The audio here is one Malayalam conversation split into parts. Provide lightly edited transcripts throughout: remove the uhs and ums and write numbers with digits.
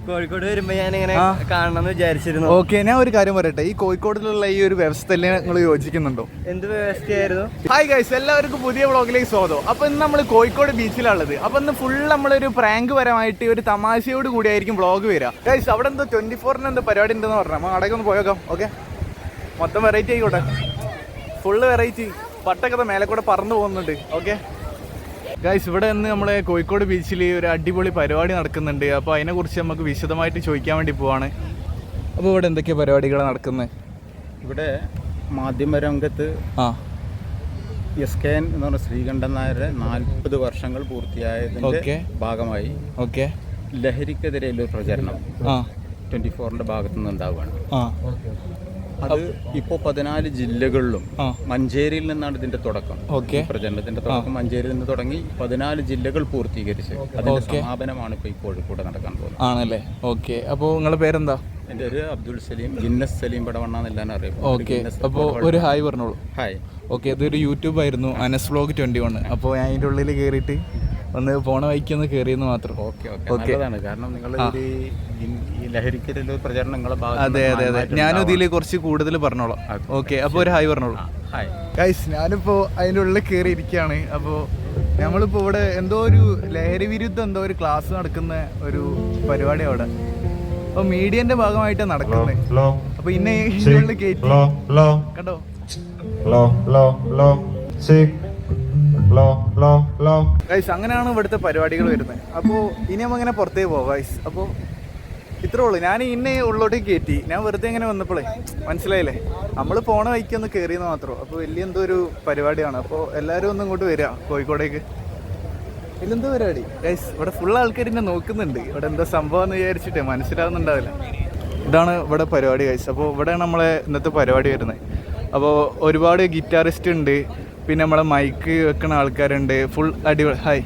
കോഴിക്കോട് വരുമ്പോ ഞാൻ ഇങ്ങനെ കാണണമെന്ന് വിചാരിച്ചിരുന്നു. ഓക്കെ, ഞാൻ ഒരു കാര്യം പറയട്ടെ, ഈ കോഴിക്കോടിലുള്ള ഈ ഒരു വ്യവസ്ഥയിൽ നിങ്ങൾ യോജിക്കുന്നുണ്ടോ? എന്ത് വ്യവസ്ഥയായിരുന്നു? ഹായ് ഗൈസ്, എല്ലാവർക്കും പുതിയ വ്ളോഗിലേക്ക് സ്വാഗതം. അപ്പോൾ ഇന്ന് നമ്മൾ കോഴിക്കോട് ബീച്ചിലുള്ളത്. അപ്പോൾ ഇന്ന് ഫുൾ നമ്മളൊരു പ്രാങ്ക് പരമായിട്ട് ഒരു തമാശയോട് കൂടിയായിരിക്കും വ്ളോഗ് വരിക. ഗൈസ് അവിടെ എന്തോ 24-ന് എന്തോ പരിപാടി ഉണ്ടെന്ന് പറഞ്ഞാൽ നമ്മൾ അടക്കം ഒന്ന് പോയേക്കാം. ഓക്കെ, മൊത്തം വെറൈറ്റി ആയിക്കോട്ടെ, ഫുള്ള് വെറൈറ്റി. പട്ടൊക്കെ മേലെ കൂടെ പറന്നു പോകുന്നുണ്ട്. ഓക്കെ ഗൈസ്, ഇവിടെ നിന്ന് നമ്മളെ കോഴിക്കോട് ബീച്ചിൽ ഒരു അടിപൊളി പരിപാടി നടക്കുന്നുണ്ട്. അപ്പോൾ അതിനെക്കുറിച്ച് നമുക്ക് വിശദമായിട്ട് ചോദിക്കാൻ വേണ്ടി പോവാണ്. അപ്പോൾ ഇവിടെ എന്തൊക്കെയാണ് പരിപാടികൾ നടക്കുന്നത്? ഇവിടെ മാധ്യമരംഗത്ത് SKN എന്ന് പറഞ്ഞ ശ്രീകണ്ഠൻ നായരുടെ 40 വർഷങ്ങൾ പൂർത്തിയായതിൻ്റെ ഭാഗമായി ലഹരിക്കെതിരെയുള്ള പ്രചരണം 24-ന്റെ ഭാഗത്തുനിന്ന് ഉണ്ടാവുകയാണ്. അത് ഇപ്പോൾ 14 ജില്ലകളിലും, മഞ്ചേരിയിൽ നിന്നാണ് ഇതിന്റെ തുടക്കം. പ്രചരണത്തിന്റെ തുടക്കം മഞ്ചേരിയിൽ നിന്ന് തുടങ്ങി 14 ജില്ലകൾ പൂർത്തീകരിച്ച് അതിന്റെ സമാപനമാണ് ഇപ്പോൾ ഈ കോഴിക്കോട് നടക്കാൻ പോകുന്നത്. ആണല്ലേ? ഓക്കെ, അപ്പോൾ നിങ്ങളുടെ പേരെന്താ? എൻ്റെ ഒരു അബ്ദുൾ സലീം, ഗിന്നസ് സലീം പടവണ്ണ എന്നെല്ലാം അറിയാം. ഓക്കെ, അപ്പോൾ ഒരു ഹായ് പറഞ്ഞോളൂ. ഹായ്. ഓക്കെ, ഇതൊരു യൂട്യൂബ് ആയിരുന്നു, അനസ് വ്ലോഗ് 21. അപ്പോൾ ഞാൻ അതിൻ്റെ ഉള്ളിൽ കയറിയിട്ട് ഒന്ന് പോണ വൈക്കൊന്ന് കയറിയെന്ന് മാത്രം. ഓക്കെ, കാരണം നിങ്ങൾ ലഹരിക്കെതിരെ പ്രചരണം നിങ്ങളെ ഭാഗത്ത്. അതെ അതെ അതെ, ഞാനും ഇതിൽ കുറച്ച് കൂടുതൽ പറഞ്ഞോളാം. ഓക്കെ, അപ്പോൾ ഒരു ഹായ് പറഞ്ഞോളൂ. ഹായ് ഗൈസ്, ഞാനിപ്പോൾ അതിൻ്റെ ഉള്ളിൽ കയറി ഇരിക്കുകയാണ്. അപ്പോൾ നമ്മളിപ്പോൾ ഇവിടെ എന്തോ ഒരു ലഹരി വിരുദ്ധം എന്തോ ഒരു ക്ലാസ് നടക്കുന്ന ഒരു പരിപാടി അവിടെ. അപ്പോൾ മീഡിയന്റെ ഭാഗമായിട്ട് നടക്കുന്നത്. അപ്പോൾ ഇന്നെ ഉള്ളിൽ കയറ്റി കണ്ടോ. ഗൈസ്, അങ്ങനെയാണ് ഇവിടുത്തെ പരിപാടികൾ വരുന്നത്. അപ്പോൾ ഇനി നമ്മൾ ഇങ്ങനെ പുറത്തേക്ക് പോവാം ഗൈസ്. അപ്പോൾ ഇത്രേ ഉള്ളൂ. ഞാൻ ഇന്നെ ഉള്ളോട്ടേക്ക് കയറ്റി. ഞാൻ വെറുതെ ഇങ്ങനെ വന്നപ്പോഴേ മനസ്സിലായില്ലേ, നമ്മൾ പോണ വഴിക്കൊന്ന് കയറിയെന്ന് മാത്രം. അപ്പോൾ വലിയ എന്തോ ഒരു പരിപാടിയാണ്. അപ്പോൾ എല്ലാവരും ഒന്നും ഇങ്ങോട്ട് വരിക കോഴിക്കോടേക്ക്. ഇതിലെന്തോ പരിപാടി ഗൈസ്? ഇവിടെ ഫുൾ ആൾക്കാർ എന്നെ നോക്കുന്നുണ്ട്. ഇവിടെ എന്താ സംഭവം എന്ന് വിചാരിച്ചിട്ടേ മനസ്സിലാവുന്നുണ്ടാവില്ല. ഇതാണ് ഇവിടെ പരിപാടി ഗൈസ്. അപ്പോൾ ഇവിടെയാണ് നമ്മളെ ഇന്നത്തെ പരിപാടി വരുന്നത്. അപ്പോൾ ഒരുപാട് ഗിറ്റാറിസ്റ്റ് ഉണ്ട്, പിന്നെ നമ്മളെ മൈക്ക് വെക്കുന്ന ആൾക്കാരുണ്ട്. ഫുൾ അടിപൊളി. ഹായ്,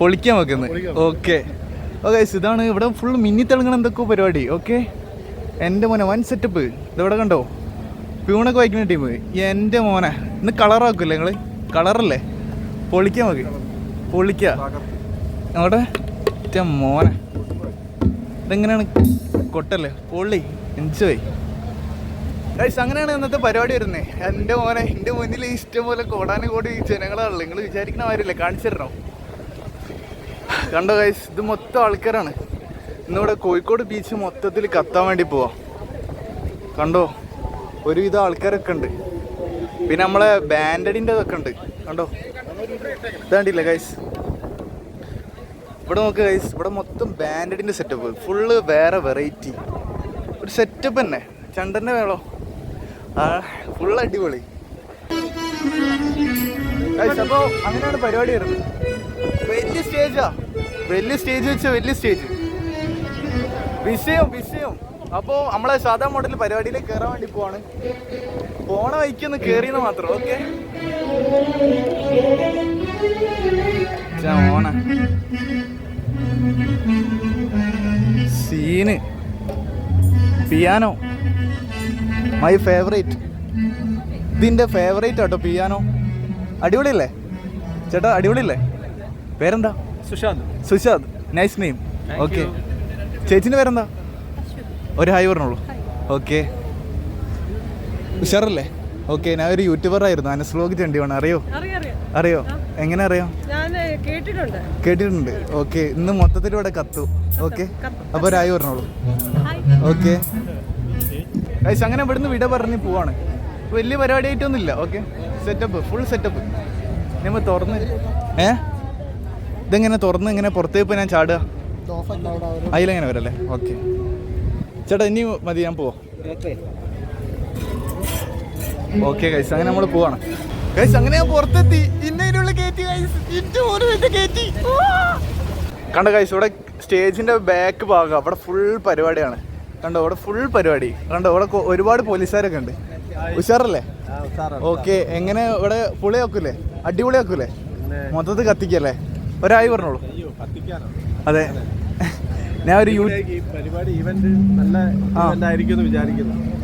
പൊളിക്കാൻ വെക്കുന്നത്. ഓക്കെ ഗൈസ്, ഇതാണ് ഇവിടെ ഫുൾ മിന്നി തിളങ്ങണ എന്തൊക്കെയോ പരിപാടി. ഓക്കെ, എൻ്റെ മോനെ വൻ സെറ്റപ്പ്. ഇതെവിടെ കണ്ടോ, പ്യൂണൊക്കെ വായിക്കുന്ന ടീം. എൻ്റെ മോനെ ഇന്ന് കളറാക്കൂല്ലേ നിങ്ങൾ? കളറല്ലേ? പൊളിക്കാൻ നോക്കി, പൊളിക്കുക അങ്ങോട്ടെ. മോനെ ഇതെങ്ങനെയാണ്? കൊട്ടല്ലേ? പൊള്ളി, എൻജോയ് ഗൈസ്. അങ്ങനെയാണ് ഇന്നത്തെ പരിപാടി വരുന്നത്. എൻ്റെ മോനെ, എൻ്റെ മുന്നിൽ ഇഷ്ടം പോലെ കോടാനുകോടി ജനങ്ങളാണല്ലോ. നിങ്ങൾ വിചാരിക്കുന്ന കാര്യമില്ല, കാണിച്ചു തരണോ? കണ്ടോ ഗൈസ്, ഇത് മൊത്തം ആൾക്കാരാണ്. ഇന്നിവിടെ കോഴിക്കോട് ബീച്ച് മൊത്തത്തിൽ കത്താൻ വേണ്ടി പോവാം. കണ്ടോ, ഒരുവിധം ആൾക്കാരൊക്കെ ഉണ്ട്. പിന്നെ നമ്മളെ ബാൻഡഡിൻ്റെ ഇതൊക്കെ ഉണ്ട്. കണ്ടോ, ഇതാണ്ടില്ലേ ഗൈസ്? ഇവിടെ നോക്ക് ഗൈസ്, ഇവിടെ മൊത്തം ബാൻഡഡിൻ്റെ സെറ്റപ്പ്. ഫുള്ള് വേറെ വെറൈറ്റി ഒരു സെറ്റപ്പ് തന്നെ. ചണ്ടൻ്റെ വേളോ, ഫുൾ അടിപൊളി ഗൈസ്. അപ്പോൾ അങ്ങനെയാണ് പരിപാടി വരുന്നത്. വലിയ സ്റ്റേജാ, വലിയ സ്റ്റേജ് വെച്ചാൽ വലിയ സ്റ്റേജ്. വിഷയം. അപ്പോൾ നമ്മളെ സാധാ മോഡൽ പരിപാടിയിലേക്ക് കയറാൻ വേണ്ടി പോവാണ്. പോണ വഴിക്കൊന്ന് കയറിയെന്ന് മാത്രം. Okay, scene piano, my favourite. ഇതിൻ്റെ ഫേവറേറ്റ് ആട്ടോ പിയാനോ. അടിപൊളിയല്ലേ ചേട്ടാ? അടിപൊളിയല്ലേ? പേരെന്താ? സുശാന്ത്. Nice name. ഓക്കെ, ചേച്ചിൻ്റെ പേരെന്താ? ഒരു ഹായ് പറഞ്ഞോളൂ. ഓക്കെ, ഉഷാറല്ലേ? ഓക്കെ, ഞാൻ ഒരു യൂട്യൂബർ ആയിരുന്നു, അനസ് വ്ലോഗ് 21. അറിയോ? എങ്ങനെ അറിയാം? കേട്ടിട്ടുണ്ട്. ഓക്കെ, ഇന്ന് മൊത്തത്തിൽ ഇവിടെ കത്തു. ഓക്കെ, അപ്പോൾ ഒരു ഹായ് പറഞ്ഞോളൂ. ഓക്കെ ഗൈസ്, അങ്ങനെ ഇവിടുന്ന് വിട പറഞ്ഞ് പോവാണ്. വലിയ പരിപാടി ആയിട്ടൊന്നുമില്ല. Okay, setup, full setup. നമ്മൾ തുറന്ന് ഇതെങ്ങനെ തുറന്ന് ഇങ്ങനെ പുറത്തേക്ക് പോയി ഞാൻ ചാടുക? അതിലെങ്ങനെ വരല്ലേ? ഓക്കെ ചേട്ടാ, ഇനി മതി, ഞാൻ പോവാം. ഓക്കെ ഗൈസ്, അങ്ങനെ നമ്മൾ പോവാണ് ഗൈസ്. അങ്ങനെ ഞാൻ പുറത്തെത്തി. ഇന്നതിനുള്ള കയറ്റി ഗൈസ്, കയറ്റി. കണ്ടോ ഗൈസ്, ഇവിടെ സ്റ്റേജിൻ്റെ ബാക്ക് ഭാഗം അവിടെ ഫുൾ പരിപാടിയാണ്. കണ്ടോ, ഇവിടെ ഫുൾ പരിപാടി. കണ്ടോ, ഇവിടെ ഒരുപാട് പോലീസുകാരൊക്കെ ഉണ്ട്. ഉഷാറല്ലേ? ഓക്കെ, എങ്ങനെ ഇവിടെ പൊളിയാക്കൂലേ? അടിപൊളിയാക്കൂലേ? മൊത്തത്തിൽ കത്തിക്കല്ലേ? ഒരായി പറഞ്ഞോളൂ. അതെ, ഞാൻ ഒരു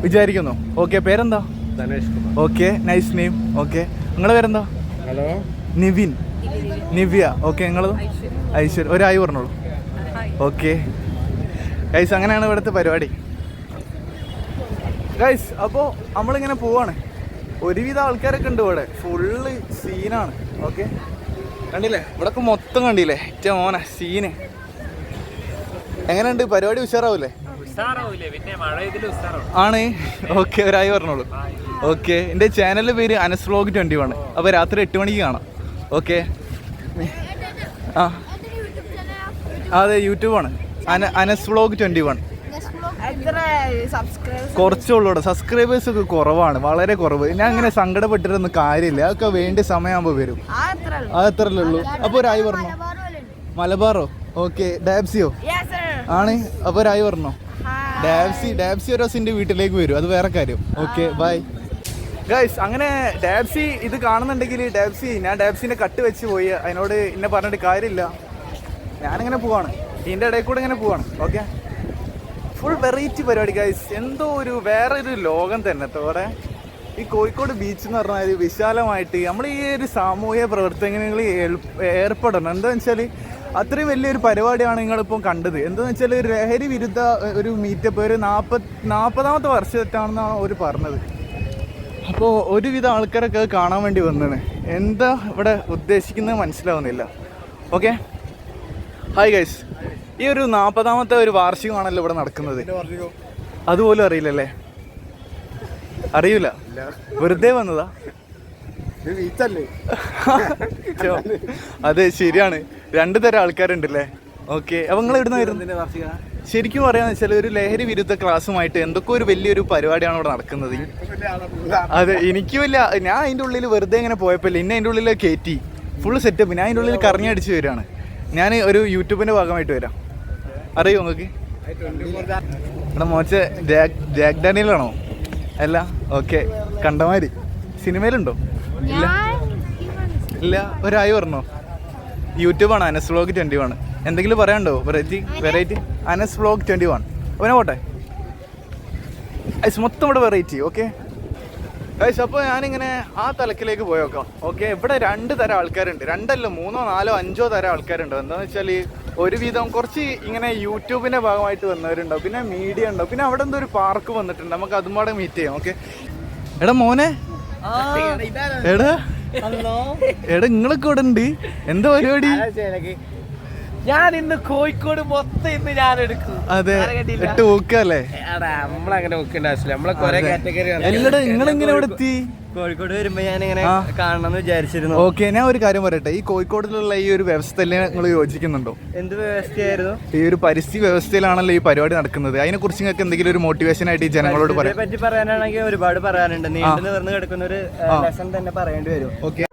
വിചാരിക്കുന്നു. ഓക്കെ, പേരെന്താ? Okay, nice name. ഓക്കെ, നിങ്ങളെ പേരെന്താ? നിവിൻ, നിവ്യ. ഓക്കെ, നിങ്ങളത്? ഐശ്വര്യ. ഒരായി പറഞ്ഞോളൂ. ഓക്കെ ഗൈസ് അങ്ങനെയാണ് ഇവിടുത്തെ പരിപാടി. ഗൈസ് അപ്പോൾ നമ്മളിങ്ങനെ പോവാണ്. ഒരുവിധം ആൾക്കാരൊക്കെ ഉണ്ട് ഇവിടെ, ഫുള്ള് സീനാണ്. ഓക്കെ, കണ്ടില്ലേ ഇവിടൊക്കെ മൊത്തം കണ്ടില്ലേ, ഏറ്റവും മോനെ സീന്. എങ്ങനെയുണ്ട് പരിപാടി? ഉഷാറാവൂലേ? ആണ്. ഓക്കെ, ഒരായി പറഞ്ഞോളൂ. ഓക്കെ, എൻ്റെ ചാനലിൻ്റെ പേര് അനസ് വ്ലോഗ് 21. അപ്പോൾ രാത്രി 8 മണിക്ക് കാണാം. ഓക്കെ, ആ അതെ, യൂട്യൂബാണ്, അനസ് വ്ലോഗ് 21. കുറച്ചുള്ളൂ, സബ്സ്ക്രൈബേഴ്സ് ഒക്കെ കുറവാണ്, വളരെ കുറവ്. ഞാൻ അങ്ങനെ സങ്കടപ്പെട്ടിട്ടൊന്നും കാര്യമില്ല, അതൊക്കെ വേണ്ട സമയമാകുമ്പോൾ വരും. അതത്രല്ലേ ഉള്ളൂ. അപ്പോൾ ഒരായി പറഞ്ഞോ. മലബാറോ? ഓക്കെ, ഡാബ്സിയോ ആണ്. അപ്പോൾ ഒരായി പറഞ്ഞോ. ഡാബ്സി ഒരു ദിവസം എൻ്റെ വീട്ടിലേക്ക് വരും, അത് വേറെ കാര്യം. Okay, bye guys. അങ്ങനെ ഡാബ്സി ഇത് കാണുന്നുണ്ടെങ്കിൽ ഞാൻ ഡാബ്സിൻ്റെ കട്ട് വെച്ച് പോയി, അതിനോട് എന്നെ പറഞ്ഞിട്ട് കാര്യമില്ല. ഞാനിങ്ങനെ പോവാണ്, ഇതിൻ്റെ ഇടയിൽ കൂടെ ഇങ്ങനെ പോവാണ്. ഓക്കെ, ഫുൾ വെറൈറ്റി പരിപാടി ഗൈസ്. എന്തോ ഒരു വേറൊരു ലോകം തന്നെ തോടെ. ഈ കോഴിക്കോട് ബീച്ച് എന്ന് പറഞ്ഞാൽ വിശാലമായിട്ട് നമ്മൾ ഈ ഒരു സാമൂഹിക പ്രവർത്തനങ്ങളിൽ ഏർപ്പെടണം. എന്താണെന്ന് വെച്ചാൽ അത്രയും വലിയൊരു പരിപാടിയാണ് നിങ്ങളിപ്പം കണ്ടത്. എന്താണെന്ന് വെച്ചാൽ ഒരു ലഹരി വിരുദ്ധ ഒരു മീറ്റപ്പ്, ഒരു 40ാമത്തെ വർഷത്താണെന്നാണ് അവർ പറഞ്ഞത്. അപ്പോൾ ഒരുവിധ ആൾക്കാരൊക്കെ അത് കാണാൻ വേണ്ടി വന്നത്. എന്താ ഇവിടെ ഉദ്ദേശിക്കുന്നത് മനസ്സിലാവുന്നില്ല. Okay, hi guys. ഈ ഒരു 40ാമത്തെ ഒരു വാർഷികമാണല്ലോ ഇവിടെ നടക്കുന്നത്. അതുപോലും അറിയില്ലല്ലേ? അറിയില്ല, വെറുതെ വന്നതാ. അതെ, ശരിയാണ്. 2 തരം ആൾക്കാരുണ്ടല്ലേ? ഓക്കെ, അപ്പോൾ നിങ്ങൾ എവിടുന്ന് വരുന്നത്? ശരിക്കും പറയാന്ന് വെച്ചാൽ ഒരു ലഹരി വിരുദ്ധ ക്ലാസ്സുമായിട്ട് എന്തൊക്കെ ഒരു വലിയൊരു പരിപാടിയാണ് ഇവിടെ നടക്കുന്നത്. അതെ, എനിക്കുമില്ല. ഞാൻ അതിൻ്റെ ഉള്ളിൽ വെറുതെ ഇങ്ങനെ പോയപ്പോൾ ഇന്നെ അതിൻ്റെ ഉള്ളിൽ കയറ്റി ഫുള്ള് സെറ്റപ്പ്. ഞാൻ അതിൻ്റെ ഉള്ളിൽ കറങ്ങിയടിച്ച് വരികയാണ്. ഞാൻ ഒരു യൂട്യൂബിൻ്റെ ഭാഗമായിട്ട് വരാം. അറിയോ നിങ്ങൾക്ക്? ഇവിടെ മോച്ച ജാക്ക് ഡാനിയലാണോ? അല്ല, ഓക്കെ, കണ്ടമാതിരി. സിനിമയിലുണ്ടോ? ഇല്ല ഇല്ല. ഒരായി പറഞ്ഞോ. യൂട്യൂബാണ്, അനസ് വ്ലോഗ് 21. എന്തെങ്കിലും പറയാനുണ്ടോ? Variety Anas vlog 21. അവനെ പോട്ടെ ഐസ്, മൊത്തം ഇവിടെ വെറൈറ്റി. ഓക്കെ ഐസ്, അപ്പോൾ ഞാനിങ്ങനെ ആ തലക്കിലേക്ക് പോയേക്കാം. ഓക്കെ, ഇവിടെ 2 തരം ആൾക്കാരുണ്ട്. 2 അല്ല, 3, 4, 5 തരം ആൾക്കാരുണ്ട്. എന്താണെന്ന് വെച്ചാൽ ഒരുവിധം കുറച്ച് ഇങ്ങനെ യൂട്യൂബിൻ്റെ ഭാഗമായിട്ട് വന്നവരുണ്ടാവും, പിന്നെ മീഡിയ ഉണ്ടാവും, പിന്നെ അവിടെ എന്തോ ഒരു പാർക്ക് വന്നിട്ടുണ്ട്. നമുക്ക് അതും കൂടെ മീറ്റ് ചെയ്യാം. ഓക്കെ, എടാ മോനെ, എടാ നിങ്ങളൊക്കെ ഇവിടെ ഉണ്ട്. എന്താ പരിപാടി? ഞാൻ ഇന്ന് കോഴിക്കോട് മൊത്തം ഇന്ന് ഞാൻ എടുക്കും. അതെ, ഇട്ട് നോക്കല്ലേ? നമ്മളങ്ങനെ നോക്കേണ്ട ആവശ്യമില്ല, നമ്മളെ കുറെ കാറ്റഗറി. എല്ലാടും നിങ്ങളെങ്ങനെ ഇവിടെ എത്തി? കോഴിക്കോട് വരുമ്പോ ഞാൻ ഇങ്ങനെ കാണണമെന്ന് വിചാരിച്ചിരുന്നു. ഓക്കെ, ഞാൻ ഒരു കാര്യം പറയട്ടെ. ഈ കോഴിക്കോടിലുള്ള ഈ ഒരു വ്യവസ്ഥയിൽ നിങ്ങൾ യോജിക്കുന്നുണ്ടോ? എന്ത് വ്യവസ്ഥയായിരുന്നു? ഈ ഒരു പരിസ്ഥിതി വ്യവസ്ഥയിലാണല്ലോ ഈ പരിപാടി നടക്കുന്നത്. അതിനെ കുറിച്ച് നിങ്ങൾക്ക് എന്തെങ്കിലും ഒരു മോട്ടിവേഷൻ ആയിട്ട് ഈ ജനങ്ങളോട് പറയാം? പറ്റി പറയാനാണെങ്കിൽ ഒരുപാട് പറയാനുണ്ട്. നീണ്ടു നിവർന്ന് കിടക്കുന്ന ഒരു ലെസൺ തന്നെ പറയേണ്ടി വരും. ഓക്കെ,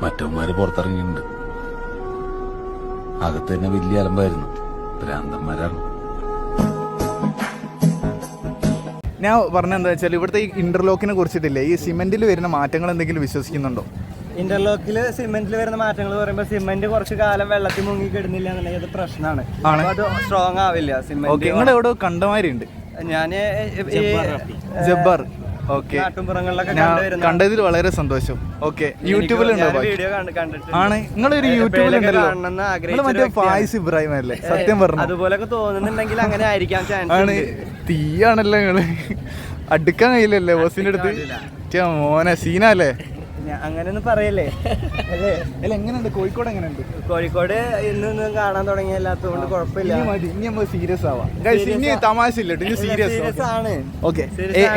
മറ്റന്മാര് പുറത്തിറങ്ങിയിട്ടുണ്ട്. അകത്ത് തന്നെ വലിയ അലമ്പായിരുന്നു. ഭ്രാന്തന്മാരാണ്. ഞാൻ പറഞ്ഞെന്താ വെച്ചാൽ ഇവിടുത്തെ ഈ ഇന്റർലോക്കിനെ കുറിച്ചിട്ടില്ലേ, ഈ സിമെന്റിൽ വരുന്ന മാറ്റങ്ങൾ എന്തെങ്കിലും വിശ്വസിക്കുന്നുണ്ടോ? ഇന്റർലോക്കിൽ സിമെന്റിൽ വരുന്ന മാറ്റങ്ങൾ പറയുമ്പോൾ സിമെന്റ് കുറച്ച് കാലം വെള്ളത്തിൽ മുങ്ങി കിടന്നില്ല എന്നുണ്ടെങ്കിൽ അത് പ്രശ്നമാണ്. അത് സ്ട്രോങ് ആവില്ല സിമെന്റ്. നിങ്ങളുടെ എവിടെ കണ്ടമാരി ഉണ്ട്? ഞാന് ജബ്ബാർ. ഓക്കെ, യൂട്യൂബിലൊക്കെ കണ്ടതിൽ വളരെ സന്തോഷം. ഓക്കെ, യൂട്യൂബിലുണ്ടോ? വീഡിയോ കണ്ടിട്ട് ആണ്. നിങ്ങളൊരു യൂട്യൂബിലുണ്ടല്ലോ, മറ്റേ ഫായിസ് ഇബ്രാഹിം അല്ലേ? സത്യം പറഞ്ഞു. അതുപോലൊക്കെ തോന്നുന്നുണ്ടെങ്കിൽ അങ്ങനെ ആയിരിക്കാം ചാൻസ്. ആണ്. തീയാണല്ലോ നിങ്ങള്, അടുക്കാൻ കഴിയില്ലല്ലേ ബോസിന്റെ അടുത്ത്? മോനെ സീനല്ലേ? അങ്ങനെയൊന്നും പറയല്ലേ. അല്ല, എങ്ങനെയുണ്ട് കോഴിക്കോട്? എങ്ങനെയുണ്ട് കോഴിക്കോട്? ഇന്ന് കാണാൻ തുടങ്ങിയല്ലാത്തതുകൊണ്ട് കുഴപ്പമില്ല. ഇനി നമ്മൾ സീരിയസ് ആവാം. ഇനി തമാശ ഇല്ല, ഇനി സീരിയസ് ആണ്. ഓക്കെ,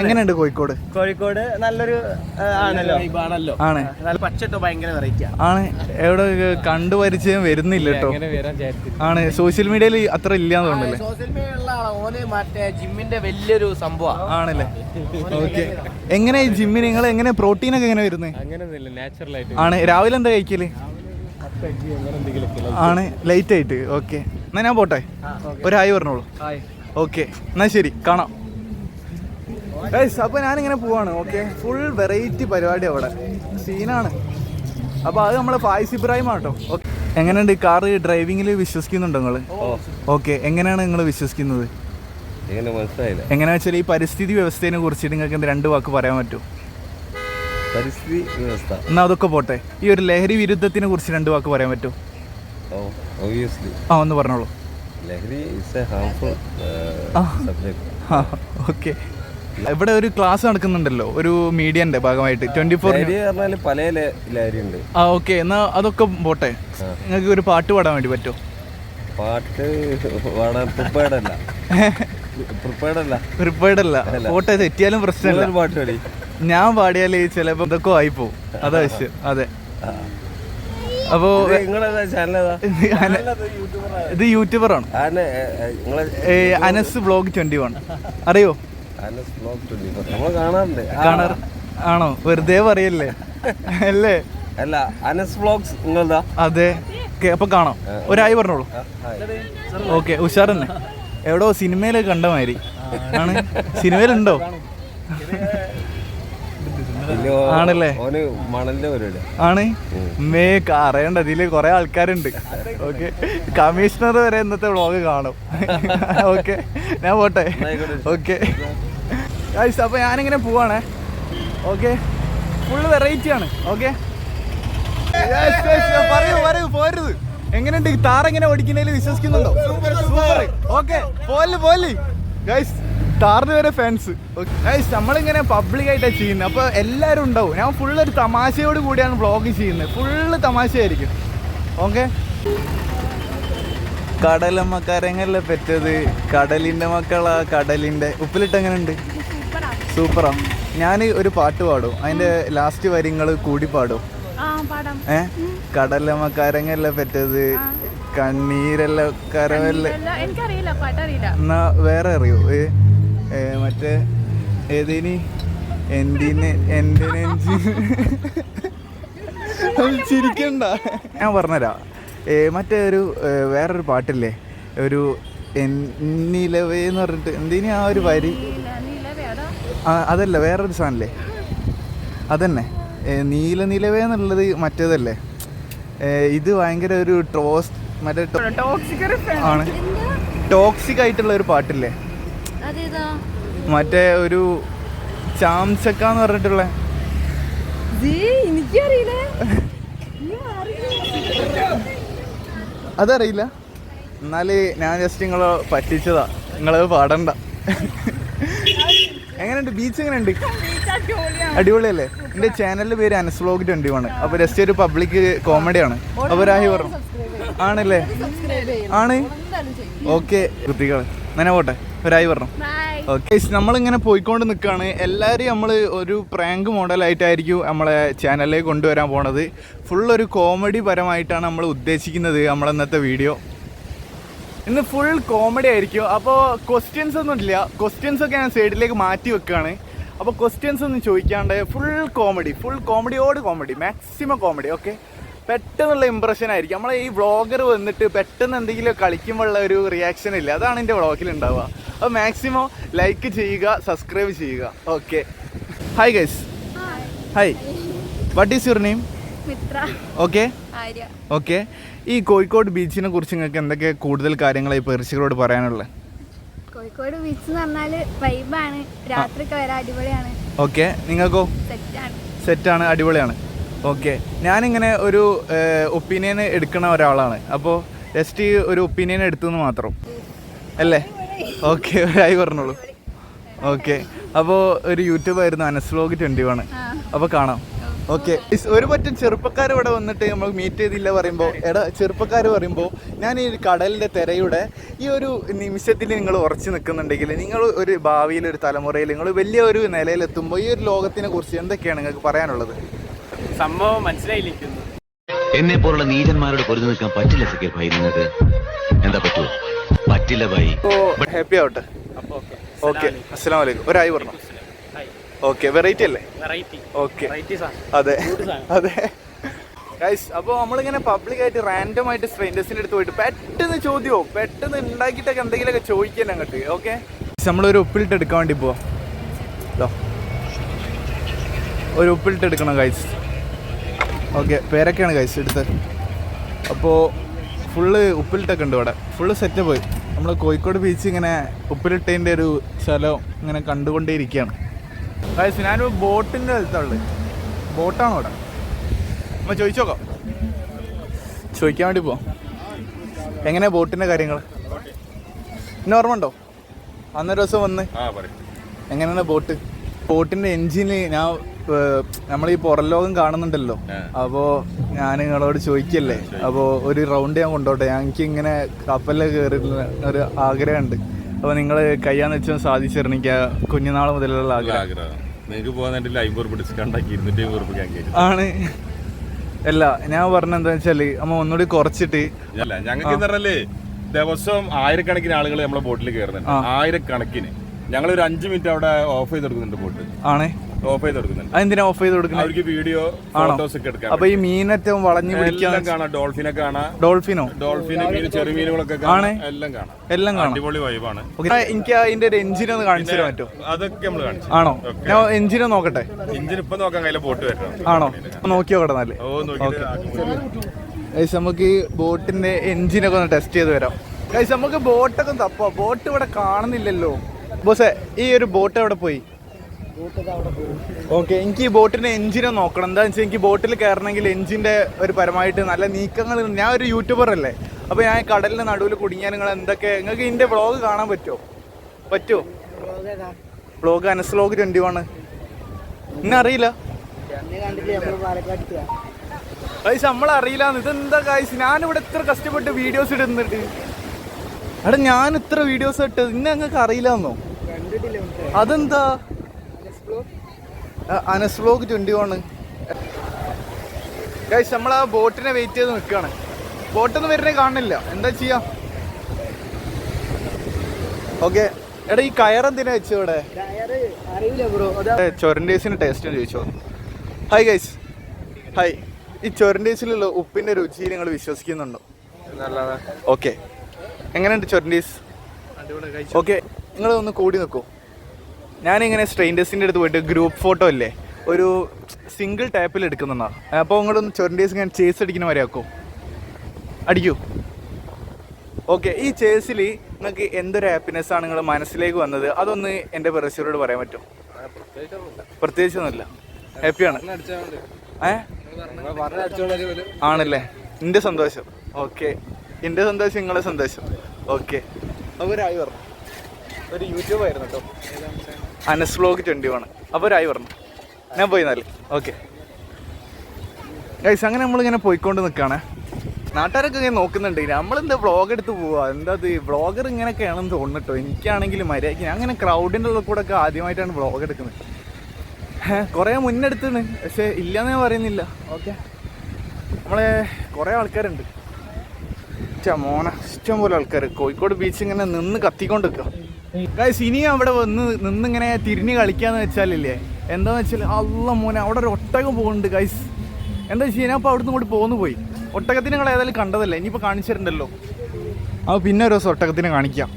എങ്ങനെയുണ്ട് കോഴിക്കോട്? കോഴിക്കോട് നല്ലൊരു ആണല്ലോ. ആണ്, നല്ല പച്ചട്ടോ ഭയങ്കര വെറൈറ്റി ആണ്. എവിടെ കണ്ടു പരിചയം വരുന്നില്ല കേട്ടോ. ആണ്, സോഷ്യൽ മീഡിയയിൽ അത്ര ഇല്ലാന്ന് തോന്നുന്നല്ലേ? സോഷ്യൽ മീഡിയയിലുള്ള ഓന് മറ്റേ ജിമ്മിന്റെ വലിയൊരു സംഭവം ആണല്ലേ? ഓക്കെ, എങ്ങനെ ജിമ്മിന് നിങ്ങൾ എങ്ങനെ പ്രോട്ടീനൊക്കെ എങ്ങനെ വരുന്നത്? ആണ്. രാവിലെ എന്താ കഴിക്കല്? ആണ്, ലൈറ്റ് ആയിട്ട്. ഓക്കെ, എന്നാ ഞാൻ പോട്ടെ. ഒരായി പറഞ്ഞോളൂ. ഓക്കെ, എന്നാ ശരി, കാണാം. അപ്പോൾ ഞാനിങ്ങനെ പോവാണ്. ഓക്കെ, ഫുൾ വെറൈറ്റി പരിപാടി അവിടെ സീനാണ്. അപ്പോൾ അത് നമ്മളെ ഫായിസ് ഇബ്രാഹിം ആട്ടോ. ഓക്കെ, എങ്ങനെയുണ്ട് കാറ് ഡ്രൈവിങ്ങിൽ? വിശ്വസിക്കുന്നുണ്ടോ നിങ്ങൾ? ഓക്കെ, എങ്ങനെയാണ് നിങ്ങൾ വിശ്വസിക്കുന്നത്? എങ്ങനെയാ വെച്ചാൽ ഈ പരിസ്ഥിതി വ്യവസ്ഥയെ കുറിച്ച് നിങ്ങൾക്ക് 2 വാക്ക് പറയാൻ പറ്റുമോ? പരിസ്ഥിതി വ്യവസ്ഥ എന്നാ അതൊക്കെ പോട്ടെ. ഈ ഒരു ലഹരി വിരുദ്ധത്തിനെ കുറിച്ച് 2 വാക്ക് പറയാൻ പറ്റുമോ? ഒബ്വിയസ്ലി. ഒന്ന് പറഞ്ഞോളൂ. ലഹരി is A harmful subject. Okay. ഇവിടെ ഒരു ക്ലാസ് നടക്കുന്നുണ്ടല്ലോ ഒരു മീഡിയന്റെ ഭാഗമായിട്ട് 24 ലഹരി പറഞ്ഞാൽ പല ലഹരി ഉണ്ട്. ഓക്കെ, എന്നാ അതൊക്കെ പോട്ടെ. നിങ്ങൾക്ക് ഒരു പാട്ട് പാടാൻ വേണ്ടി പറ്റുമോ? പാട്ട് പാടാൻ പ്രിപ്പയർഡ് അല്ല. പോട്ടെ, തെറ്റിയാലും പ്രശ്നമില്ല. പാട്ട് പാടി ഞാൻ പാടിയാല് ചിലപ്പോ ഇതൊക്കെ ആയിപ്പോവും. അതാ വിഷയം. അതെ. അപ്പോ ഇത് യൂട്യൂബറാണ്, അനസ് വ്ലോഗ് 21. അറിയോ? കാണാറ് ആണോ? വെറുതെ പറയല്ലേ അല്ലേ? അല്ല, അനസ് വ്ലോഗ്സ് നിങ്ങളതാ? അതെ. അപ്പൊ കാണാം. ഒരായി പറഞ്ഞോളൂ. ഓക്കെ, ഉഷാർ തന്നെ. എവിടോ സിനിമയിലൊക്കെ കണ്ട മാതിരി ആണ്. സിനിമയിലുണ്ടോ? ആണല്ലേ? ആണ്. അറിയണ്ട, ഇതില് കൊറേ ആൾക്കാരുണ്ട്. ഓക്കെ, കമ്മീഷണർ വരെ ഇന്നത്തെ വ്ളോഗ് കാണും. ഓക്കെ, ഞാൻ പോട്ടെ. ഓക്കെ, അപ്പൊ ഞാനിങ്ങനെ പോവാണേ. ഓക്കെ, ഫുള്ള് വെറൈറ്റി ആണ്. ഓക്കെ, പറയൂ പോരുത്. എങ്ങനെയുണ്ട് താറെങ്ങനെ ഓടിക്കുന്നതിൽ വിശ്വസിക്കുന്നുണ്ടോ? സൂപ്പർ. ഓക്കെ, പോലെ ഗൈസ്, താറിന് വരെ ഫാൻസ്. ഗൈസ്, നമ്മളിങ്ങനെ പബ്ലിക്കായിട്ടാണ് ചെയ്യുന്നത്, അപ്പോൾ എല്ലാവരും ഉണ്ടാവും. ഞാൻ ഫുള്ളൊരു തമാശയോട് കൂടിയാണ് വ്ളോഗ് ചെയ്യുന്നത്. ഫുള്ള് തമാശയായിരിക്കും. ഓക്കെ, കടലമ്മ കരങ്ങല്ലേ പെറ്റത്, കടലിൻ്റെ മക്കളാ കടലിൻ്റെ. ഉപ്പിലിട്ട് എങ്ങനെയുണ്ട്? സൂപ്പറാ. ഞാൻ ഒരു പാട്ട് പാടും, അതിൻ്റെ ലാസ്റ്റ് വരിങ്ങൾ കൂടി പാടും. കടലമ്മ കരങ്ങല്ല പെറ്റത്, കണ്ണീരല്ല കരവല്ല. എന്നാ വേറെ അറിയോ? മറ്റേ ഏതിനി എന്തിന് എൻ്റെ നെഞ്ച്. ചിരിക്കണ്ട, ഞാൻ പറഞ്ഞുതരാം. മറ്റേ ഒരു വേറൊരു പാട്ടില്ലേ, ഒരു നിലവേന്ന് പറഞ്ഞിട്ട് എന്തിനാ ആ ഒരു വരി? അതല്ല, വേറൊരു സാധനല്ലേ അതന്നെ. നീലനിലവേ എന്നുള്ളത് മറ്റേതല്ലേ? ഇത് ഭയങ്കര ഒരു മറ്റേ ആണ്, ടോക്സിക് ആയിട്ടുള്ള ഒരു പാട്ടില്ലേ, മറ്റേ ഒരു ചാംചക്കാന്ന് പറഞ്ഞിട്ടുള്ള. അതറിയില്ല? എന്നാല് ഞാൻ ജസ്റ്റ് നിങ്ങളെ പറ്റിച്ചതാ, നിങ്ങളത് പാടണ്ട. എങ്ങനെയുണ്ട് ബീച്ച്? എങ്ങനെയുണ്ട്? അടിപൊളിയല്ലേ? എൻ്റെ ചാനലിൻ്റെ പേര് അനസ് വ്ലോഗ് 21. അപ്പോൾ ജസ്റ്റ് ഒരു പബ്ലിക് കോമഡിയാണ്. അപ്പോൾ ഒരായി പറഞ്ഞു. ആണല്ലേ? ആണ്. ഓക്കെ കുട്ടികൾ, അങ്ങനെ പോട്ടെ. ഒരായി പറഞ്ഞു. ഓക്കെ, നമ്മളിങ്ങനെ പോയിക്കൊണ്ട് നിൽക്കുകയാണ്. എല്ലാവരും നമ്മൾ ഒരു പ്രാങ്ക് മോഡലായിട്ടായിരിക്കും നമ്മളെ ചാനലിലേക്ക് കൊണ്ടുവരാൻ പോണത്. ഫുള്ളൊരു കോമഡി പരമായിട്ടാണ് നമ്മൾ ഉദ്ദേശിക്കുന്നത് നമ്മളിന്നത്തെ വീഡിയോ. ഇന്ന് ഫുൾ കോമഡി ആയിരിക്കും. അപ്പോൾ ക്വസ്റ്റ്യൻസ് ഒന്നും ഇല്ല. ക്വസ്റ്റ്യൻസ് ഒക്കെ ഞാൻ സൈഡിലേക്ക് മാറ്റി വെക്കുകയാണ്. അപ്പോൾ ക്വസ്റ്റ്യൻസ് ഒന്നും ചോദിക്കാണ്ട് ഫുൾ കോമഡിയോട് കോമഡി, മാക്സിമം കോമഡി. ഓക്കെ, പെട്ടെന്നുള്ള ഇമ്പ്രഷൻ ആയിരിക്കും. നമ്മളെ ഈ വ്ളോഗർ വന്നിട്ട് പെട്ടെന്ന് എന്തെങ്കിലും കളിക്കുമ്പോഴുള്ള ഒരു റിയാക്ഷൻ ഇല്ല, അതാണ് എൻ്റെ വ്ളോഗിൽ ഉണ്ടാവുക. അപ്പോൾ മാക്സിമം ലൈക്ക് ചെയ്യുക, സബ്സ്ക്രൈബ് ചെയ്യുക. Okay, hi guys. Hi, what is your name? Okay. Okay, ഈ കോഴിക്കോട് ബീച്ചിനെ കുറിച്ച് നിങ്ങൾക്ക് എന്തൊക്കെ കൂടുതൽ കാര്യങ്ങളായി പ്രേക്ഷകരോട് പറയാനുള്ളത്? കോഴിക്കോട് ബീച്ച് എന്ന് പറഞ്ഞാല് വൈബാണ്, രാത്രിയൊക്കെ വരാൻ അടിപൊളിയാണ്. ഓക്കെ, നിങ്ങൾക്കോ? സെറ്റാണ്, അടിപൊളിയാണ്. ഓക്കെ, ഞാനിങ്ങനെ ഒരു ഒപ്പീനിയൻ എടുക്കണ ഒരാളാണ്. അപ്പോൾ ജസ്റ്റ് ഒരു ഒപ്പീനിയൻ എടുത്തെന്ന് മാത്രം അല്ലേ? ഓക്കെ, ആയി പറഞ്ഞോളൂ. ഓക്കെ, അപ്പോൾ ഒരു യൂട്യൂബായിരുന്നു അനസ് വ്ലോഗ് 21. അപ്പോൾ കാണാം. ഓക്കെ, ഒരു പറ്റം ചെറുപ്പക്കാർ ഇവിടെ വന്നിട്ട് നമ്മൾ മീറ്റ് ചെയ്തില്ല പറയുമ്പോൾ, ചെറുപ്പക്കാർ പറയുമ്പോൾ ഞാൻ ഈ കടലിൻ്റെ തിരയുടെ ഈ ഒരു നിമിഷത്തിൽ നിങ്ങൾ ഉറച്ചു നിൽക്കുന്നുണ്ടെങ്കിൽ നിങ്ങൾ ഒരു ഭാവിയിൽ ഒരു തലമുറയിൽ നിങ്ങൾ വലിയ ഒരു നിലയിലെത്തുമ്പോൾ ഈ ഒരു ലോകത്തിനെ കുറിച്ച് എന്തൊക്കെയാണ് നിങ്ങൾക്ക് പറയാനുള്ളത്? സംഭവം മനസ്സിലായില്ലിരിക്കുന്നു. എന്നെ പോലുള്ള നീചന്മാരോട് പൊരുതി നിൽക്കാൻ പറ്റില്ല സക്കീർ ഭായി. നിങ്ങൾക്ക് എന്താ പറ്റുമോ? പറ്റില്ല ഭായി. ഹാപ്പി ആവട്ടെ. ഓക്കെ, അസ്സലാമു അലൈക്കും. ഒരായി പറഞ്ഞു. ഓക്കെ, വെറൈറ്റി അല്ലേ? ഓക്കെ, അതെ അതെ ഗൈസ്. അപ്പോൾ നമ്മളിങ്ങനെ പബ്ലിക്കായിട്ട് റാൻഡം ആയിട്ട് സ്ട്രേഞ്ചേഴ്സിൻ്റെ അടുത്ത് പോയിട്ട് പെട്ടെന്ന് ചോദ്യമോ പെട്ടെന്ന് ഉണ്ടാക്കിയിട്ടൊക്കെ എന്തെങ്കിലുമൊക്കെ ചോദിക്കാൻ അങ്ങോട്ട്. ഓക്കെ, നമ്മളൊരു ഉപ്പിലിട്ട് എടുക്കാൻ വേണ്ടി പോവാം. ഒരു ഉപ്പിലിട്ട് എടുക്കണം ഗൈസ്. ഓക്കെ, പേരൊക്കെയാണ് ഗൈസ് എടുത്തത്. അപ്പോൾ ഫുള്ള് ഉപ്പിലിട്ടൊക്കെ ഉണ്ട് ഇവിടെ, ഫുള്ള് സെറ്റ് പോയി. നമ്മൾ കോഴിക്കോട് ബീച്ച് ഇങ്ങനെ ഉപ്പിലിട്ടതിൻ്റെ ഒരു സ്ഥലം ഇങ്ങനെ കണ്ടുകൊണ്ടേയിരിക്കുകയാണ് ഗൈസ്. ഞാനൊരു ബോട്ടിൻ്റെ അടുത്തുള്ളത്. ബോട്ടാണോ ഇവിടെ? നമ്മൾ ചോദിച്ചോക്കാം, ചോദിക്കാൻ വേണ്ടി പോവാം. എങ്ങനെയാണ് ബോട്ടിൻ്റെ കാര്യങ്ങൾ? ഓർമ്മ ഉണ്ടോ അന്നൊരു ദിവസം വന്ന് എങ്ങനെയാണ് ബോട്ടിന്റെ എൻജിന് ഞാൻ നമ്മൾ ഈ പുറം ലോകം കാണുന്നുണ്ടല്ലോ, അപ്പോൾ ഞാൻ നിങ്ങളോട് ചോദിക്കല്ലേ, അപ്പോൾ ഒരു റൗണ്ട് ഞാൻ കൊണ്ടോട്ടെ, എനിക്ക് ഇങ്ങനെ കപ്പലിൽ കയറിയിട്ടുള്ള ഒരു ആഗ്രഹമുണ്ട്. അപ്പോൾ നിങ്ങൾ കയ്യാന്ന് വെച്ചാൽ സാധിച്ചു തരണം, എനിക്ക് കുഞ്ഞുനാൾ മുതലുള്ള ആഗ്രഹം. ആണ്. അല്ല ഞാൻ പറഞ്ഞ എന്താ വെച്ചാല് അമ്മ ഒന്നുകൂടി കുറച്ചിട്ട് ഞങ്ങൾക്ക് ദിവസം ആയിരക്കണക്കിന് ആളുകൾ നമ്മളെ ബോട്ടിൽ കയറുന്നുണ്ട്, ആയിരക്കണക്കിന്. ഞങ്ങളൊരു 5 മിനിറ്റ് അവിടെ ഓഫ് ചെയ്ത് കൊടുക്കുന്നുണ്ട് ബോട്ട്. ആണേ ഓഫ് ചെയ്ത് കൊടുക്കുന്നുണ്ട്. അതെന്തിനാ ഓഫ് ചെയ്ത് കൊടുക്കുന്നത്? അവർക്ക് വീഡിയോ ഫോട്ടോസ് ഒക്കെ എടുക്കാം. അപ്പൊ ഈ മീനറ്റവും വളഞ്ഞു പിടിക്കാൻ കാണാം, ഡോൾഫിനെ കാണാം. ഡോൾഫിനോ? ഡോൾഫിന് ചെറിയ മീനുകളൊക്കെ കാണാം, എല്ലാം കാണാം. അടിപൊളി വൈബാണ്. എനിക്ക് അതിന്റെ ഒരു എഞ്ചിൻ ഒന്ന് കാണിച്ചു തരാൻ പറ്റുമോ? അതൊക്കെ നമ്മൾ കാണിച്ചു. ആണോ? ഞാൻ എഞ്ചിനെ നോക്കട്ടെ. എഞ്ചിൻ ഇപ്പൊ നോക്കാൻ കഴിയില്ല, ബോട്ട് വരണം. ആണോ? നോക്കിയോ കട നല്ല. ഓ നോക്കി. നമുക്ക് ഈ ബോട്ടിന്റെ എഞ്ചിനൊക്കെ ഒന്ന് ടെസ്റ്റ് ചെയ്ത് വരാം. നമുക്ക് ബോട്ടൊക്കെ തപ്പോ, ബോട്ട് ഇവിടെ കാണുന്നില്ലല്ലോ. ബോസേ ഈ ഒരു ബോട്ട് എവിടെ പോയി? ഓക്കെ, എനിക്ക് ഈ ബോട്ടിന്റെ എഞ്ചിനെ നോക്കണം. എന്താണെന്ന് വെച്ചാൽ എനിക്ക് ബോട്ടിൽ കയറണമെങ്കിൽ എഞ്ചിന്റെ ഒരു പരമായിട്ട് നല്ല നീക്കങ്ങൾ. ഞാൻ ഒരു യൂട്യൂബർ അല്ലേ, അപ്പോൾ ഞാൻ കടലിന്റെ നടുവിൽ കുടുങ്ങിയാൽ നിങ്ങൾ എന്തൊക്കെ, നിങ്ങൾക്ക് ഇതിന്റെ വ്ളോഗ് കാണാൻ പറ്റുമോ? വ്ളോഗ് അനസ്ലോഗ് 21 ഇന്നെ അറിയില്ല. നമ്മളറിയില്ല. ഇതെന്താ കായ്സ്, ഞാനിവിടെ ഇത്ര കഷ്ടപ്പെട്ട് വീഡിയോസ് ഇടുന്നുണ്ട്. എടാ ഞാൻ ഇത്ര വീഡിയോസ് ഇട്ടത് ഇന്നെ നിങ്ങൾക്ക് അറിയില്ലെന്നോ? അതെന്താ? അനസ്ലോഗ് 21 ഗൈസ്. നമ്മൾ ആ ബോട്ടിനെ വെയിറ്റ് ചെയ്ത് നിൽക്കുകയാണ്. ബോട്ടൊന്നും വരുന്നേ കാണുന്നില്ല, എന്താ ചെയ്യാ? ഓക്കെ എടാ ഈ കയറെന്തിനാ വെച്ചു ഇവിടെ? ചൊരണ്ടേസിന് ടേസ്റ്റ് ചോദിച്ചോ? Hi guys, hi. ഈ ചൊരണ്ടേസിലുള്ള ഉപ്പിന്റെ രുചി നിങ്ങൾ വിശ്വസിക്കുന്നുണ്ടോ? ഓക്കെ, എങ്ങനെയുണ്ട് ചൊരണ്ടീസ്? ഓക്കെ, നിങ്ങൾ ഒന്ന് കൂടി നിൽക്കൂ. ഞാനിങ്ങനെ സ്ട്രെയിൻഡേഴ്സിൻ്റെ അടുത്ത് പോയിട്ട് ഗ്രൂപ്പ് ഫോട്ടോ അല്ലേ ഒരു സിംഗിൾ ടാപ്പിൽ എടുക്കുന്നതാണ്. അപ്പോൾ നിങ്ങളൊന്ന് ചൊരണ്ടീസ് ഇങ്ങനെ ചേസ് അടിക്കുന്ന വരെ ആക്കോ, അടിക്കൂ. ഓക്കെ, ഈ ചേസിൽ നിങ്ങൾക്ക് എന്തൊരു ഹാപ്പിനെസ് ആണ് നിങ്ങൾ മനസ്സിലേക്ക് വന്നത്, അതൊന്ന് എൻ്റെ പ്രേക്ഷകരോട് പറയാൻ പറ്റുമോ? പ്രത്യേകിച്ചൊന്നുമില്ല, ഹാപ്പിയാണ്. ആണല്ലേ, എൻ്റെ സന്തോഷം. ഓക്കെ, എൻ്റെ സന്തോഷം നിങ്ങളെ സന്തോഷം. ഓക്കെ, അപ്പോൾ ഒരായി പറഞ്ഞു, ഒരു യൂട്യൂബ് ആയിരുന്നു കേട്ടോ, അനസ്ലോഗ് 21. അപ്പോൾ ഒരായി പറഞ്ഞു, ഞാൻ പോയി എന്നാലും. ഓക്കെ ഗൈസ്, അങ്ങനെ നമ്മളിങ്ങനെ പോയിക്കൊണ്ട് നിൽക്കുകയാണ്. നാട്ടുകാരൊക്കെ ഇങ്ങനെ നോക്കുന്നുണ്ട്, നമ്മളെന്താ വ്ളോഗ് എടുത്ത് പോവുക, എന്താ അത് വ്ളോഗർ ഇങ്ങനെയൊക്കെയാണെന്ന് തോന്നുന്നു കേട്ടോ. എനിക്കാണെങ്കിൽ മര്യാദയ്ക്ക് അങ്ങനെ ക്രൗഡിൻ്റെ ഉള്ളിൽ കൂടെ ഒക്കെ ആദ്യമായിട്ടാണ് വ്ളോഗ് എടുക്കുന്നത്. കുറേ മുന്നെടുത്താണ്, പക്ഷേ ഇല്ലയെന്ന് ഞാൻ പറയുന്നില്ല. ഓക്കെ, നമ്മളെ കുറേ ആൾക്കാരുണ്ട്, മോനെ ഇഷ്ടം പോലെ ആൾക്കാർ. കോഴിക്കോട് ബീച്ച് ഇങ്ങനെ നിന്ന് കത്തിക്കൊണ്ട് നിൽക്കുക ഗൈസ്. ഇനിയും അവിടെ നിന്നിങ്ങനെ തിരിഞ്ഞ് കളിക്കാന്ന് വെച്ചാലില്ലേ, എന്താന്ന് വെച്ചാൽ അല്ല മോനെ അവിടെ ഒരു ഒട്ടകം പോകുന്നുണ്ട് ഗൈസ്. എന്താ വെച്ചാൽ ഞാൻ അപ്പോൾ അവിടുന്ന് കൂടി പോയി. ഒട്ടകത്തിന് നിങ്ങൾ ഏതായാലും കണ്ടതല്ലേ, ഇനിയിപ്പോൾ കാണിച്ചിട്ടുണ്ടല്ലോ. അപ്പോൾ പിന്നെ ഒരു ദിവസം ഒട്ടകത്തിനെ കാണിക്കാം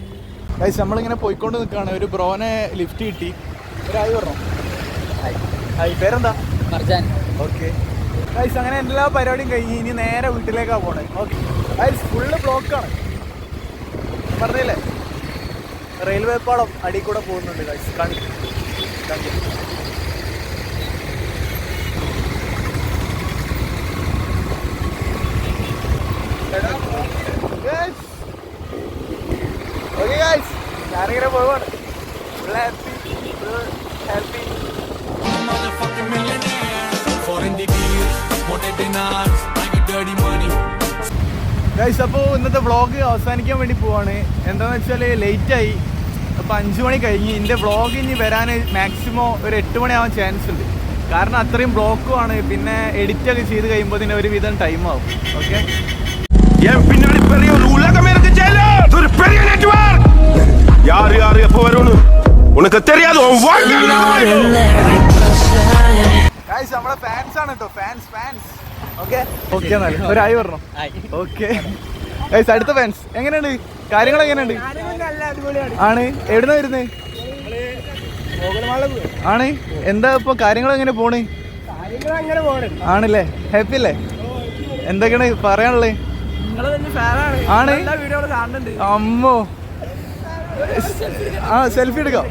ഗൈസ്. നമ്മളിങ്ങനെ പോയിക്കൊണ്ട് നിൽക്കുകയാണ്. ഒരു ബ്രോനെ ലിഫ്റ്റ് കിട്ടി. ഒരായി പറഞ്ഞു. ഹായ്, പേരെന്താ? മർജാൻ. ഓക്കെ ഗൈസ്, അങ്ങനെ എല്ലാ പരിപാടിയും കഴിഞ്ഞ് ഇനി നേരെ വീട്ടിലേക്കാണ് പോണേ. ഓക്കെ ഗൈസ്, ഫുള്ള് ബ്ലോക്കാണ് പറഞ്ഞില്ലേ. റെയിൽവേ പാളം അടിയിൽ കൂടെ പോകുന്നുണ്ട് ഗൈസ്. ഓക്കെ ഗൈസ്, ഞാനിങ്ങനെ പോവാണ്. Happy guys. അപ്പോൾ ഇന്നത്തെ വ്ളോഗ് അവസാനിക്കാൻ വേണ്ടി പോവാണ്. എന്താണെന്ന് വെച്ചാൽ ലേറ്റായി, അപ്പോൾ 5 മണി കഴിഞ്ഞ്. എൻ്റെ വ്ളോഗ് ഇനി വരാൻ മാക്സിമം ഒരു 8 മണിയാവാൻ ചാൻസ് ഉണ്ട്. കാരണം അത്രയും ബ്ലോക്കുമാണ്. പിന്നെ എഡിറ്റൊക്കെ ചെയ്ത് കഴിയുമ്പോൾ ഇതിന് ഒരുവിധം ടൈം ആവും. ഓക്കെ, നമ്മളെ ഫാൻസ് ആണ് കേട്ടോ, ഫാൻസ്. ഓക്കെ ഓക്കെ, എന്നാലും ഒരായി പറഞ്ഞു. ഓക്കെ ഗൈസ്, അടുത്ത ഫാൻസ്. എങ്ങനെയുണ്ട് കാര്യങ്ങൾ? എങ്ങനെയുണ്ട്? ആണ്. എവിടുന്നാ വരുന്നത്? ആണ്. എന്താ ഇപ്പൊ കാര്യങ്ങൾ എങ്ങനെ പോണ്? ആണല്ലേ, ഹാപ്പി അല്ലേ? എന്തൊക്കെയാണ് പറയാനുള്ളത്? ആണ്. അമ്മോ, ആ സെൽഫി എടുക്കാം.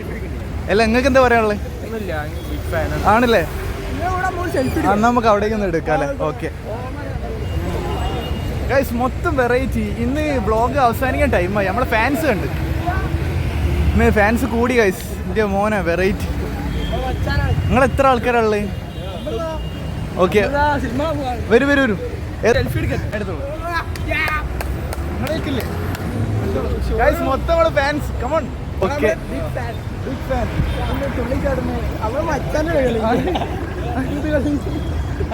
അല്ല നിങ്ങൾക്ക് എന്താ പറയാനുള്ളത്? ആണല്ലേ, അന്ന് നമുക്ക് അവിടേക്ക് ഒന്ന് എടുക്കാം അല്ലേ? ഓക്കെ ഗൈസ്, മൊത്തം വെറൈറ്റി. ഇന്ന് വ്ളോഗ് അവസാനിക്കാൻ ടൈമായി. നമ്മളെ ഫാൻസ് കണ്ട് ഇന്ന് ഫാൻസ് കൂടി ഗൈസ്. എൻ്റെ മോനെ വെറൈറ്റി. നിങ്ങൾ എത്ര ആൾക്കാരുള്ളത്? ഓക്കെ വരൂ വരൂ വരൂ. എടുത്തോളൂ ഗൈസ്, മൊത്തം നമ്മള് ഫാൻസ്. കമോൺ. ഓക്കെ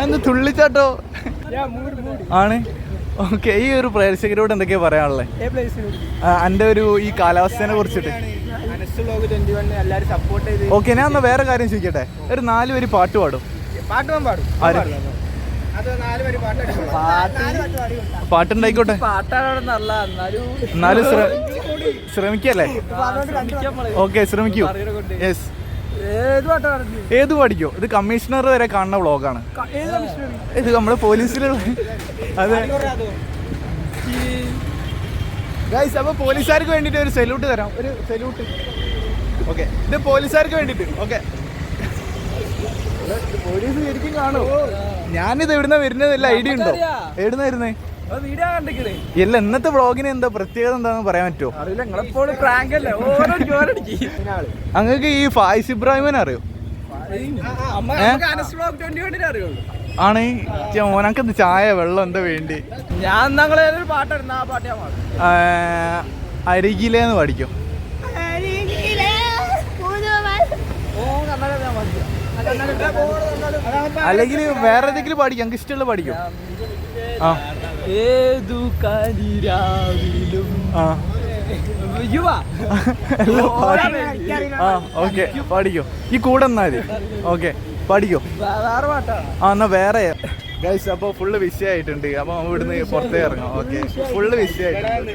എന്ത് തുള്ളിച്ചാട്ടോ ആണ്? ഓക്കെ, ഈ ഒരു പ്രേക്ഷകരോട് എന്തൊക്കെയാ പറയാനുള്ളത് എൻ്റെ ഒരു ഈ കാലാവസ്ഥയെ കുറിച്ചിട്ട്? ഓക്കെ, ഞാൻ ഒന്ന് വേറെ കാര്യം ചോദിക്കട്ടെ. ഒരു 4 വരി പാട്ട് പാടും? പാട്ടുണ്ടായിക്കോട്ടെ, എന്നാലും ശ്രമിക്കല്ലേ? ഓക്കെ, ശ്രമിക്കൂ. യെസ്, ഏത് പാടിക്കോ? ഇത് കമ്മീഷണർ വരെ കാണുന്ന വ്ളോഗാണ് ഇത്, നമ്മുടെ പോലീസിലുള്ള. അതെ ഗൈസ്, അപ്പൊ പോലീസുകാർക്ക് വേണ്ടിട്ട് ഒരു സല്യൂട്ട് തരാം. ഒരു സല്യൂട്ട്. ഓക്കെ, ഇത് പോലീസുകാർക്ക് വേണ്ടിട്ട്. ഓക്കെ, പോലീസ് ശരിക്കും കാണോ? ഞാനിത് എവിടുന്ന വരുന്നതല്ല ഐഡിയ ഉണ്ടോ? എവിടുന്ന വരുന്നേ? ഇല്ല, ഇന്നത്തെ വ്ളോഗിന് എന്താ പ്രത്യേകത എന്താണെന്ന് പറയാൻ പറ്റുമോ? അങ്ങക്ക് ഈ ഫായിസ് ഇബ്രാഹിമിനെ അറിയോ? ആണ് മോനക്കെന്ത് ചായ വെള്ളം എന്താ വേണ്ടി? ഞാൻ പാട്ട് അരികിലേന്ന് പഠിക്കും. അല്ലെങ്കിൽ വേറെ ഏതെങ്കിലും പാടിക്കും, ഞങ്ങൾക്ക് ഇഷ്ടമുള്ള പാടിക്കും. ആ ഏതു കരിരാവിലും ആ ഓക്കെ, പാടിക്കോ. ഈ കൂടെ എന്നാ മതി. ഓക്കെ, പാടിക്കോ. ആ എന്നാ വേറെ ഗൈസ്. അപ്പോൾ ഫുള്ള് വിഷയമായിട്ടുണ്ട്. അപ്പോൾ നമ്മൾ ഇവിടുന്ന് പുറത്തേ ഇറങ്ങാം. ഓക്കെ, ഫുള്ള് വിഷയമായിട്ടുണ്ട്.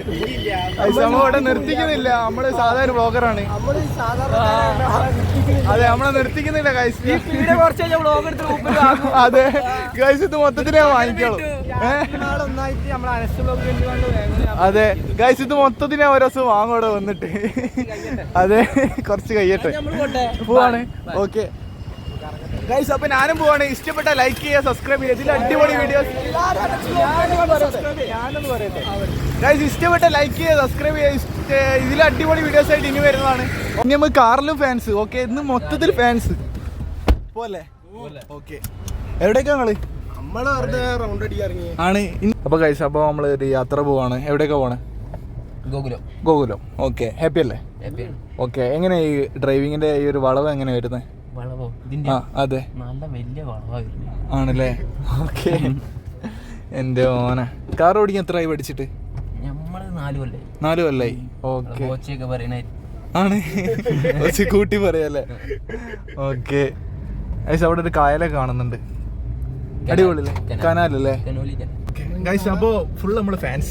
നമ്മൾ ഇവിടെ നിർത്തിക്കുന്നില്ല, നമ്മള് സാധാരണ ബ്ലോഗറാണ്. അതെ, നമ്മളെ നിർത്തിക്കുന്നില്ല ഗൈസ്. അതെ ഗൈസ്, ഇത് മൊത്തത്തിലേ വാങ്ങിക്കോളൂ. അതെ ഗൈസ്, ഇത് മൊത്തത്തിനെ ഓരോ ദിവസം വാങ്ങോടെ വന്നിട്ട്. അതെ, കുറച്ച് കഴിയട്ടെ, പോവാണ്. ഓക്കെ ഗൈസ്, അപ്പൊ ഞാനും പോവാണ്. ഇഷ്ടപ്പെട്ട ലൈക്ക് ചെയ്യുക, സബ്സ്ക്രൈബ് ചെയ്യുക. ഇതിൽ അടിപൊളി വീഡിയോസ്. ഗൈസ്, ഇഷ്ടപ്പെട്ട ലൈക്ക് ചെയ്യുക, സബ്സ്ക്രൈബ് ചെയ്യുക. ഇതിൽ അടിപൊളി വീഡിയോസ് ആയിട്ട് ഇനി വരുന്നതാണ്. ഇനി നമുക്ക് കാറിലും ഫാൻസ്. ഓക്കെ, ഇന്ന് മൊത്തത്തിൽ ഫാൻസ് പോലെ. ഓക്കെ, എവിടേക്കാ നിങ്ങള്? ആണ്. അപ്പൊ ഗൈസ്, അപ്പൊ നമ്മള് ഒരു യാത്ര പോവാണ്. എവിടേക്കാ പോണേ? ഗോകുലം. ഓക്കെ, ഹാപ്പി അല്ലേ? ഓക്കെ, എങ്ങനെ ഈ ഡ്രൈവിങ്ങിന്റെ ഈ ഒരു വളവ് എങ്ങനെ വരുന്നത്? അതെ, നല്ല വലിയ ആണല്ലേ? ഓക്കെ, എന്റെ മോനെ. കാർ ഓടിക്കാൻ എത്രയായി പഠിച്ചിട്ട്? 4 കൊല്ലായി. ഓക്കെ, ആണ് കൂട്ടി പറയല്ലേ? ഓക്കെ ഗൈസ്, അവിടെ ഒരു കായലൊക്കെ കാണുന്നുണ്ട്. അടിപൊളിയല്ലേ? കനാലല്ലേ? ഗൈസ്, അപ്പോ ഫുൾ നമ്മള് ഫാൻസ്.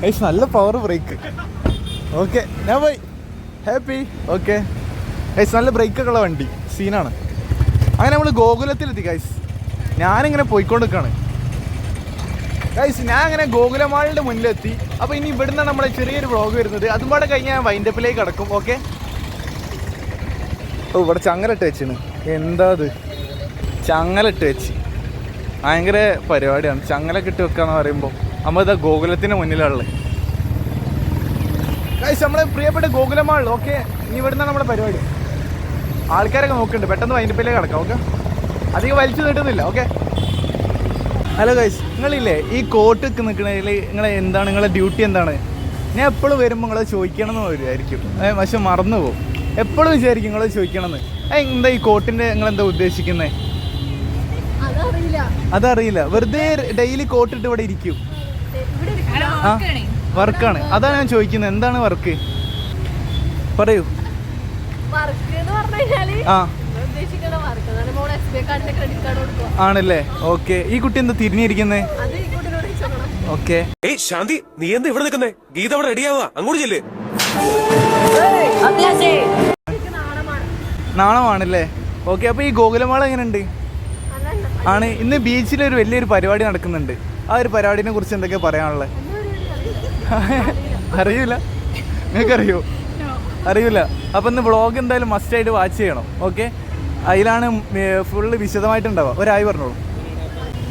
ഗൈസ്, നല്ല പവർ ബ്രേക്ക്. ഓക്കെ, ഞാൻ പോയി ഹാപ്പി. ഓക്കെ ഗൈസ്, നല്ല ബ്രേക്കൊക്കെ ഉള്ള വണ്ടി, സീനാണ്. അങ്ങനെ നമ്മൾ ഗോകുലത്തിലെത്തി ഗൈസ്. ഞാനിങ്ങനെ പോയിക്കൊണ്ടിരിക്കുകയാണ് ഗൈസ്. ഞാൻ അങ്ങനെ ഗോകുലമാളിൻ്റെ മുന്നിലെത്തി. അപ്പോൾ ഇനി ഇവിടുന്ന് നമ്മളെ ചെറിയൊരു വ്ളോഗ് വരുന്നത്. അതും കൂടെ കഴിഞ്ഞ് ഞാൻ വൈൻഡപ്പിലേക്ക് കിടക്കും. ഓക്കെ, ഓ ഇവിടെ ചങ്ങലിട്ട് വെച്ചാണ്. എന്താ അത്? ചങ്ങലിട്ട് വെച്ച് ഭയങ്കര പരിപാടിയാണ്. ചങ്ങലൊക്കെ ഇട്ട് വെക്കാന്ന് പറയുമ്പോൾ നമ്മളിതാ ഗോകുലത്തിന് മുന്നിലുള്ളത് ഗൈസ്, നമ്മളെ പ്രിയപ്പെട്ട ഗോകുലമാൾ. ഓക്കെ, ഇനി ഇവിടുന്ന് നമ്മുടെ പരിപാടി. ആൾക്കാരൊക്കെ നോക്കുന്നുണ്ട്, പെട്ടെന്ന് വൈൻഡപ്പിലേക്ക് കിടക്കാം. ഓക്കെ, അധികം വലിച്ചു നീട്ടുന്നില്ല. ഓക്കെ, ഹലോ ഗൈസ്, നിങ്ങളില്ലേ ഈ കോട്ടൊക്കെ നിൽക്കണതിൽ നിങ്ങളെ എന്താണ് നിങ്ങളെ ഡ്യൂട്ടി എന്താണ്? ഞാൻ എപ്പോഴും വരുമ്പോൾ നിങ്ങളെ ചോദിക്കണം എന്ന് വരുമായിരിക്കും, പക്ഷെ മറന്നു പോകും. എപ്പോഴും വിചാരിക്കും നിങ്ങളെ ചോദിക്കണമെന്ന്. എന്താ ഈ കോട്ടിൻ്റെ നിങ്ങളെന്താ ഉദ്ദേശിക്കുന്നത്? അതറിയില്ല. വെറുതെ ഡെയിലി കോട്ടിട്ട് ഇവിടെ ഇരിക്കും. ആ, വർക്കാണ്. അതാണ് ഞാൻ ചോദിക്കുന്നത്, എന്താണ് വർക്ക്? പറയൂ. ആ ആണല്ലേ? ഓക്കെ, ഈ കുട്ടി എന്താ തിരിഞ്ഞിരിക്കുന്നേ? ഓക്കെ, ശാന്തി, നീ എന്താ ഇവിടെ നിൽക്കുന്നേ? ഗീത അവിടെ റെഡിയാവാ, അങ്ങോട്ട് ചെല്ല്. നാണമാണല്ലേ? ഓക്കെ, അപ്പൊ ഈ ഗോകുലമാള എങ്ങനെയുണ്ട്? ആണ്. ഇന്ന് ബീച്ചിലൊരു വലിയൊരു പരിപാടി നടക്കുന്നുണ്ട്. ആ ഒരു പരിപാടിനെ കുറിച്ച് എന്തൊക്കെയാ പറയാനുള്ളത്? അറിയില്ല. നിങ്ങൾക്കറിയോ? അറിയില്ല. അപ്പം ഇന്ന് വ്ളോഗ് എന്തായാലും മസ്റ്റായിട്ട് വാച്ച് ചെയ്യണം. ഓക്കെ, അതിലാണ് ഫുള്ള് വിശദമായിട്ടുണ്ടാവുക. ഒരായി പറഞ്ഞോളൂ.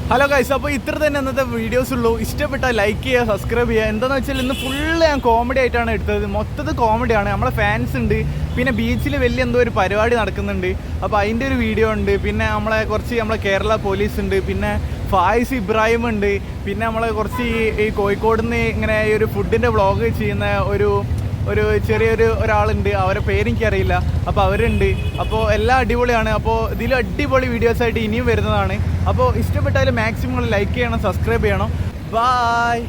ഹലോ ഗൈസ്, അപ്പോൾ ഇത്ര തന്നെ ഇന്നത്തെ വീഡിയോസ് ഉള്ളൂ. ഇഷ്ടപ്പെട്ടാൽ ലൈക്ക് ചെയ്യുക, സബ്സ്ക്രൈബ് ചെയ്യുക. എന്താണെന്ന് വെച്ചാൽ ഇന്ന് ഫുള്ള് ഞാൻ കോമഡി ആയിട്ടാണ് എടുത്തത്. മൊത്തത്തിൽ കോമഡിയാണ്. നമ്മളെ ഫാൻസ് ഉണ്ട്, പിന്നെ ബീച്ചിൽ വലിയ എന്തോ ഒരു പരിപാടി നടക്കുന്നുണ്ട്, അപ്പോൾ അതിൻ്റെ ഒരു വീഡിയോ ഉണ്ട്. പിന്നെ നമ്മളെ കേരള പോലീസ് ഉണ്ട്, പിന്നെ ഫായിസ് ഇബ്രാഹിം ഉണ്ട്, പിന്നെ നമ്മളെ കുറച്ച് ഈ കോഴിക്കോട് നിന്ന് ഇങ്ങനെ ഈ ഒരു ഫുഡിൻ്റെ വ്ളോഗ് ചെയ്യുന്ന ഒരു ചെറിയൊരു ഒരാളുണ്ട്, അവരെ പേരെനിക്കറിയില്ല. അപ്പോൾ അവരുണ്ട്. അപ്പോൾ എല്ലാം അടിപൊളിയാണ്. അപ്പോൾ ഇതിലും അടിപൊളി വീഡിയോസായിട്ട് ഇനിയും വരുന്നതാണ്. അപ്പോൾ ഇഷ്ടപ്പെട്ടാൽ മാക്സിമം ലൈക്ക് ചെയ്യണം, സബ്സ്ക്രൈബ് ചെയ്യണം. ബായ്.